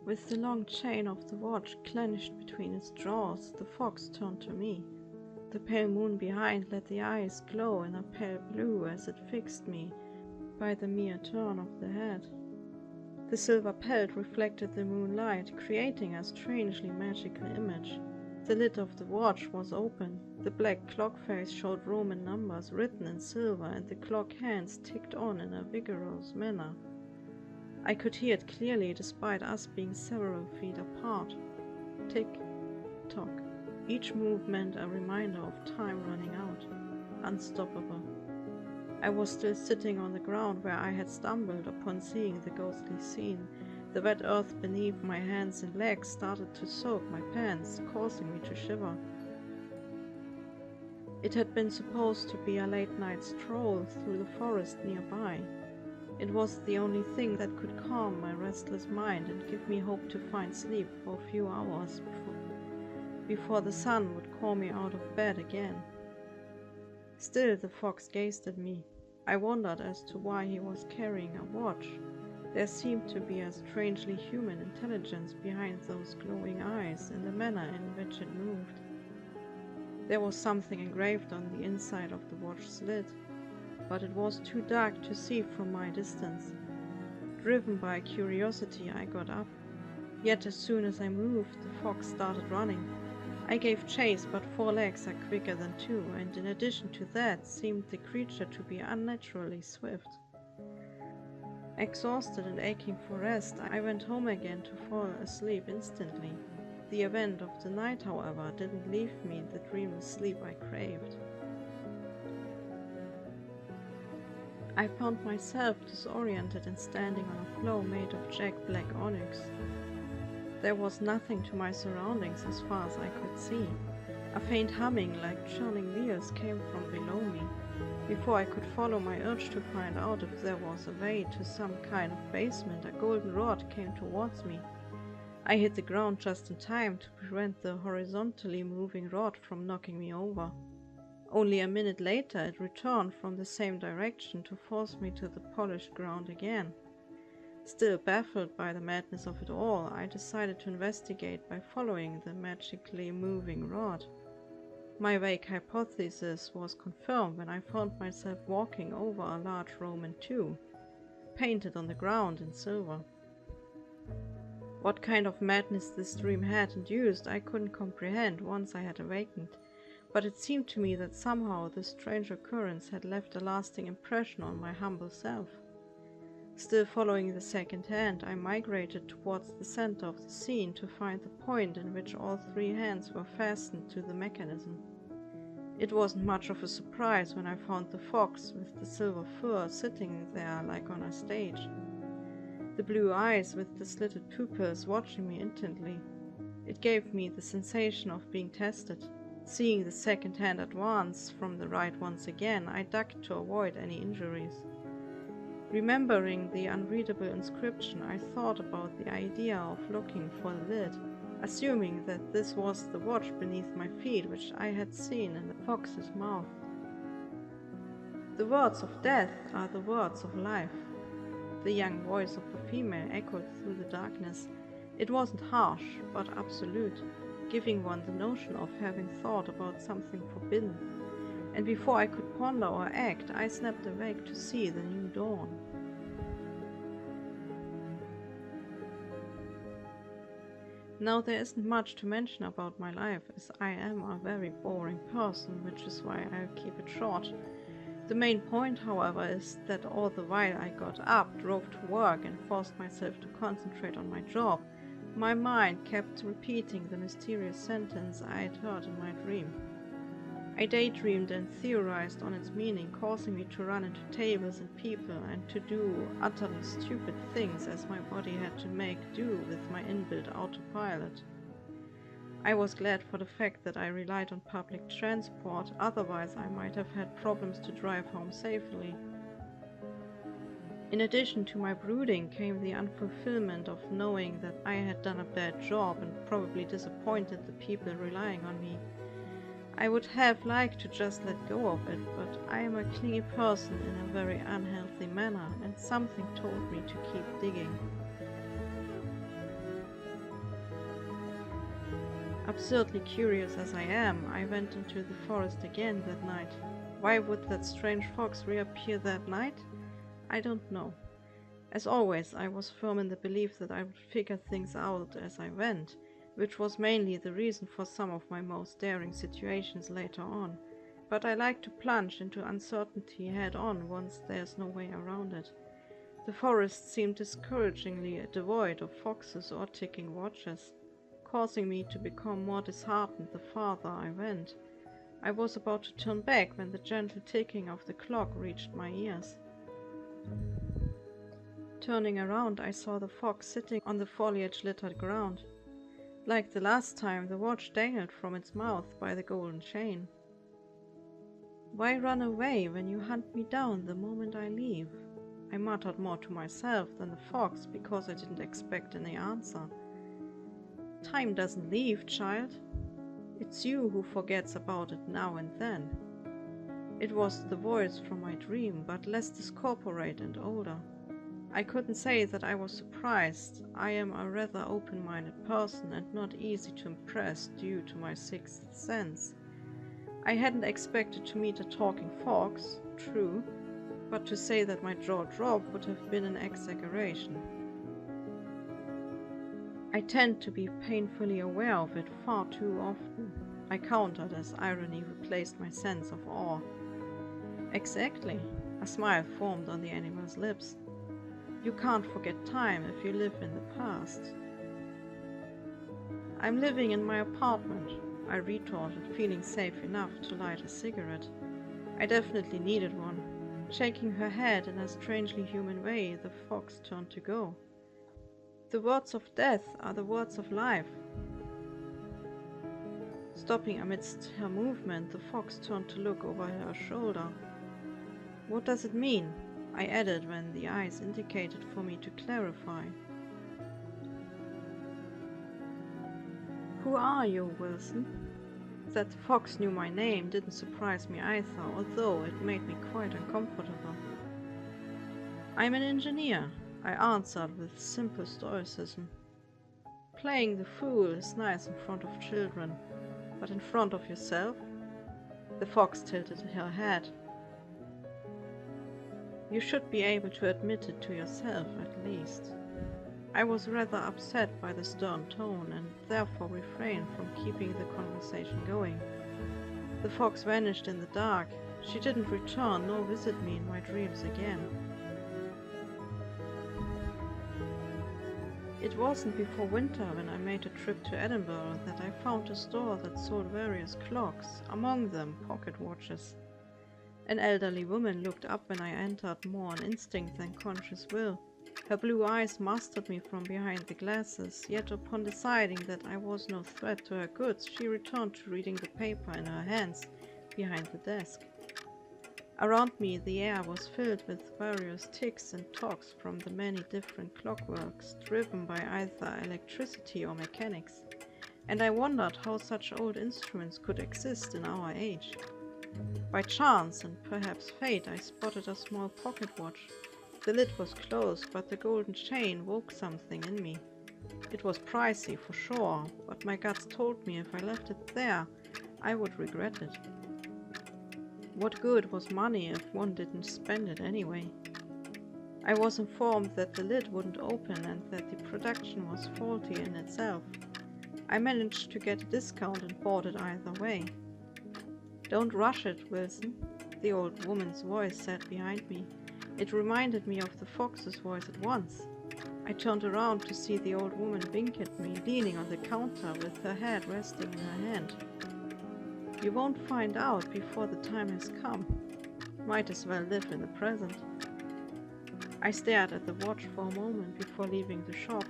With the long chain of the watch clenched between its jaws, the fox turned to me. The pale moon behind let the eyes glow in a pale blue as it fixed me by the mere turn of the head. The silver pelt reflected the moonlight, creating a strangely magical image. The lid of the watch was open. The black clock face showed Roman numbers written in silver, and the clock hands ticked on in a vigorous manner. I could hear it clearly despite us being several feet apart. Tick, tock. Each movement a reminder of time running out. Unstoppable. I was still sitting on the ground where I had stumbled upon seeing the ghostly scene. The wet earth beneath my hands and legs started to soak my pants, causing me to shiver. It had been supposed to be a late-night stroll through the forest nearby. It was the only thing that could calm my restless mind and give me hope to find sleep for a few hours before the sun would call me out of bed again. Still the fox gazed at me. I wondered as to why he was carrying a watch. There seemed to be a strangely human intelligence behind those glowing eyes and the manner in which it moved. There was something engraved on the inside of the watch's lid, but it was too dark to see from my distance. Driven by curiosity, I got up. Yet as soon as I moved, the fox started running. I gave chase, but 4 legs are quicker than 2, and in addition to that, seemed the creature to be unnaturally swift. Exhausted and aching for rest, I went home again to fall asleep instantly. The event of the night, however, didn't leave me the dreamless sleep I craved. I found myself disoriented and standing on a floor made of jet black onyx. There was nothing to my surroundings as far as I could see. A faint humming like churning wheels came from below me. Before I could follow my urge to find out if there was a way to some kind of basement, a golden rod came towards me. I hit the ground just in time to prevent the horizontally moving rod from knocking me over. Only a minute later it returned from the same direction to force me to the polished ground again. Still baffled by the madness of it all, I decided to investigate by following the magically moving rod. My vague hypothesis was confirmed when I found myself walking over a large Roman tomb, painted on the ground in silver. What kind of madness this dream had induced I couldn't comprehend once I had awakened, but it seemed to me that somehow this strange occurrence had left a lasting impression on my humble self. Still following the second hand, I migrated towards the center of the scene to find the point in which all 3 hands were fastened to the mechanism. It wasn't much of a surprise when I found the fox with the silver fur sitting there like on a stage. The blue eyes with the slitted pupils watching me intently. It gave me the sensation of being tested. Seeing the second hand advance from the right once again, I ducked to avoid any injuries. Remembering the unreadable inscription, I thought about the idea of looking for the lid, assuming that this was the watch beneath my feet which I had seen in the fox's mouth. The words of death are the words of life. The young voice of a female echoed through the darkness. It wasn't harsh, but absolute, giving one the notion of having thought about something forbidden. And before I could ponder or act, I snapped awake to see the new dawn. Now there isn't much to mention about my life, as I am a very boring person, which is why I'll keep it short. The main point, however, is that all the while I got up, drove to work, and forced myself to concentrate on my job, my mind kept repeating the mysterious sentence I had heard in my dream. I daydreamed and theorized on its meaning, causing me to run into tables and people and to do utterly stupid things as my body had to make do with my inbuilt autopilot. I was glad for the fact that I relied on public transport, otherwise I might have had problems to drive home safely. In addition to my brooding came the unfulfillment of knowing that I had done a bad job and probably disappointed the people relying on me. I would have liked to just let go of it, but I am a clingy person in a very unhealthy manner, and something told me to keep digging. Absurdly curious as I am, I went into the forest again that night. Why would that strange fox reappear that night? I don't know. As always, I was firm in the belief that I would figure things out as I went, which was mainly the reason for some of my most daring situations later on. But I like to plunge into uncertainty head-on once there's no way around it. The forest seemed discouragingly devoid of foxes or ticking watches, causing me to become more disheartened the farther I went. I was about to turn back when the gentle ticking of the clock reached my ears. Turning around, I saw the fox sitting on the foliage-littered ground. Like the last time, the watch dangled from its mouth by the golden chain. "Why run away when you hunt me down the moment I leave?" I muttered more to myself than the fox because I didn't expect any answer. "Time doesn't leave, child. It's you who forgets about it now and then." It was the voice from my dream, but less discorporate and older. I couldn't say that I was surprised. I am a rather open-minded person and not easy to impress due to my sixth sense. I hadn't expected to meet a talking fox, true, but to say that my jaw dropped would have been an exaggeration. I tend to be painfully aware of it far too often, I countered as irony replaced my sense of awe. Exactly, a smile formed on the animal's lips. You can't forget time if you live in the past. I'm living in my apartment, I retorted, feeling safe enough to light a cigarette. I definitely needed one. Shaking her head in a strangely human way, the fox turned to go. The words of death are the words of life. Stopping amidst her movement, the fox turned to look over her shoulder. What does it mean? I added when the eyes indicated for me to clarify. Who are you, Wilson? That the fox knew my name didn't surprise me either, although it made me quite uncomfortable. I'm an engineer, I answered with simple stoicism. Playing the fool is nice in front of children, but in front of yourself? The fox tilted her head. You should be able to admit it to yourself, at least. I was rather upset by the stern tone and therefore refrained from keeping the conversation going. The fox vanished in the dark. She didn't return nor visit me in my dreams again. It wasn't before winter, when I made a trip to Edinburgh, that I found a store that sold various clocks, among them pocket watches. An elderly woman looked up when I entered, more on instinct than conscious will. Her blue eyes mastered me from behind the glasses, yet upon deciding that I was no threat to her goods, she returned to reading the paper in her hands behind the desk. Around me the air was filled with various ticks and tocks from the many different clockworks, driven by either electricity or mechanics, and I wondered how such old instruments could exist in our age. By chance, and perhaps fate, I spotted a small pocket watch. The lid was closed, but the golden chain woke something in me. It was pricey, for sure, but my guts told me if I left it there, I would regret it. What good was money if one didn't spend it anyway? I was informed that the lid wouldn't open and that the production was faulty in itself. I managed to get a discount and bought it either way. Don't rush it, Wilson, the old woman's voice said behind me. It reminded me of the fox's voice at once. I turned around to see the old woman wink at me, leaning on the counter with her head resting in her hand. You won't find out before the time has come. Might as well live in the present. I stared at the watch for a moment before leaving the shop.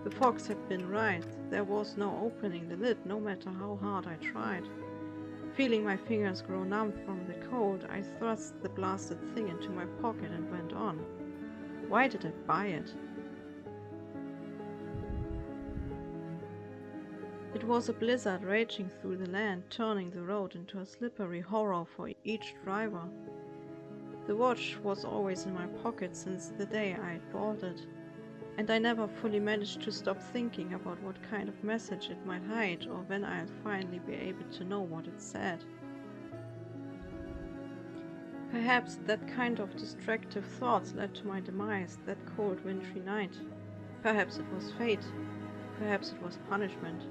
The fox had been right. There was no opening the lid, no matter how hard I tried. Feeling my fingers grow numb from the cold, I thrust the blasted thing into my pocket and went on. Why did I buy it? It was a blizzard raging through the land, turning the road into a slippery horror for each driver. The watch was always in my pocket since the day I bought it. and I never fully managed to stop thinking about what kind of message it might hide or when I'd finally be able to know what it said. Perhaps that kind of distractive thoughts led to my demise that cold wintry night. Perhaps it was fate. Perhaps it was punishment.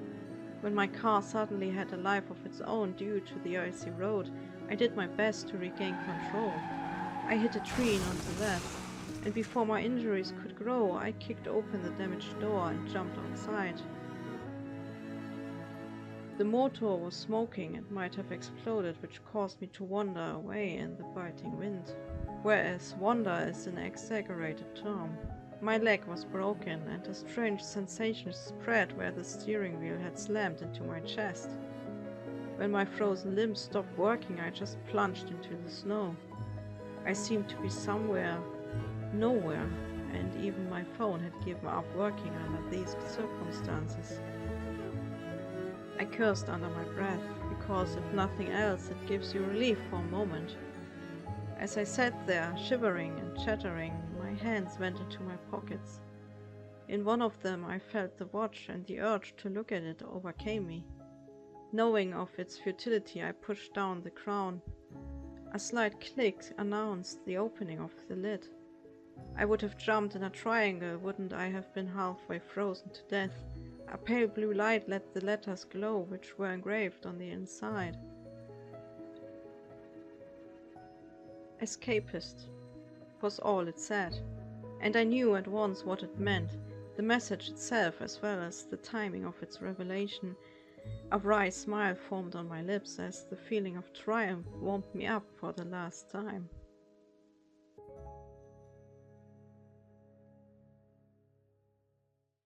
When my car suddenly had a life of its own due to the icy road, I did my best to regain control. I hit a tree onto that, and before my injuries could grow, I kicked open the damaged door and jumped outside. The motor was smoking and might have exploded, which caused me to wander away in the biting wind. Whereas wander is an exaggerated term. My leg was broken, and a strange sensation spread where the steering wheel had slammed into my chest. When my frozen limbs stopped working, I just plunged into the snow. I seemed to be somewhere, nowhere, and even my phone had given up working under these circumstances. I cursed under my breath, because if nothing else, it gives you relief for a moment. As I sat there, shivering and chattering, my hands went into my pockets. In one of them I felt the watch, and the urge to look at it overcame me. Knowing of its futility, I pushed down the crown. A slight click announced the opening of the lid. I would have jumped in a triangle, wouldn't I have been halfway frozen to death. A pale blue light let the letters glow, which were engraved on the inside. Escapist was all it said, and I knew at once what it meant, the message itself as well as the timing of its revelation. A wry smile formed on my lips as the feeling of triumph warmed me up for the last time.